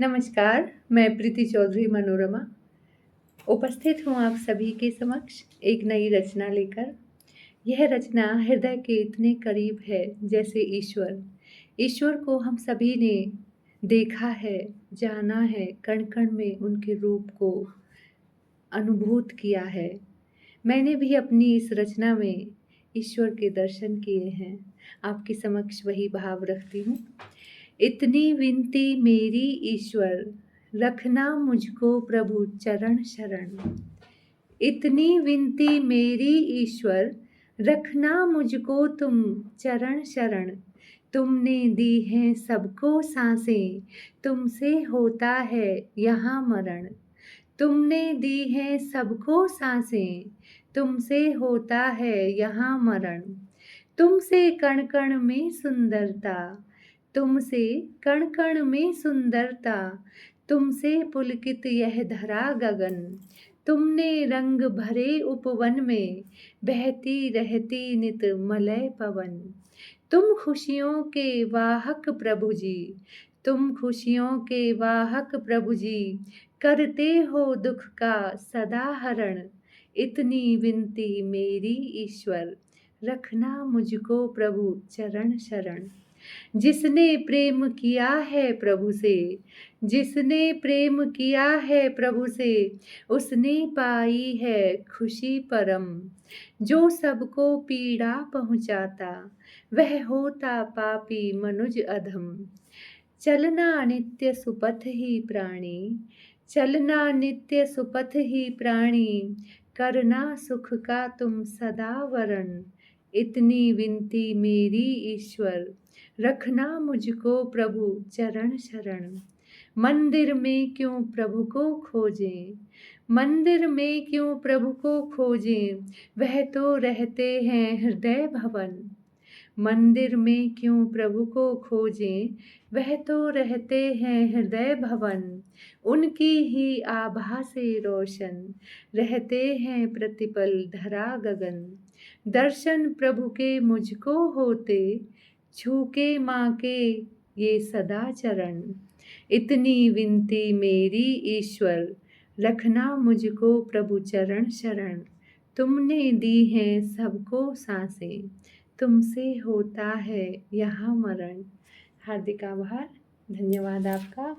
नमस्कार, मैं प्रीति चौधरी मनोरमा उपस्थित हूँ आप सभी के समक्ष एक नई रचना लेकर। यह रचना हृदय के इतने करीब है जैसे ईश्वर। ईश्वर को हम सभी ने देखा है, जाना है, कण-कण में उनके रूप को अनुभूत किया है। मैंने भी अपनी इस रचना में ईश्वर के दर्शन किए हैं। आपके समक्ष वही भाव रखती हूँ। इतनी विनती मेरी ईश्वर, रखना मुझको प्रभु चरण शरण। इतनी विनती मेरी ईश्वर, रखना मुझको तुम चरण शरण। तुमने दी हैं सबको सांसें, तुमसे होता है यहाँ मरण। तुमने दी हैं सबको सांसें, तुमसे होता है यहाँ मरण। तुमसे कण-कण में सुंदरता, तुमसे कण-कण में सुंदरता, तुमसे पुलकित यह धरा गगन। तुमने रंग भरे उपवन में, बहती रहती नित मलय पवन। तुम खुशियों के वाहक प्रभु जी, तुम खुशियों के वाहक प्रभु जी, करते हो दुख का सदा हरण। इतनी विनती मेरी ईश्वर, रखना मुझको प्रभु चरण शरण। जिसने प्रेम किया है प्रभु से, जिसने प्रेम किया है प्रभु से, उसने पाई है खुशी परम। जो सबको पीड़ा पहुँचाता, वह होता पापी मनुज अधम। चलना नित्य सुपथ ही प्राणी, चलना नित्य सुपथ ही प्राणी, करना सुख का तुम सदा वरण। इतनी विनती मेरी ईश्वर, रखना मुझको प्रभु चरण शरण। मंदिर में क्यों प्रभु को खोजें, मंदिर में क्यों प्रभु को खोजें, वह तो रहते हैं हृदय भवन। मंदिर में क्यों प्रभु को खोजें, वह तो रहते हैं हृदय भवन। उनकी ही आभा से रोशन, रहते हैं प्रतिपल धरा गगन। दर्शन प्रभु के मुझको होते, छू के माँ के ये सदा चरण। इतनी विनती मेरी ईश्वर, रखना मुझको प्रभु चरण शरण। तुमने दी हैं सबको सांसें, तुमसे होता है यहाँ मरण। हार्दिक आभार, धन्यवाद आपका।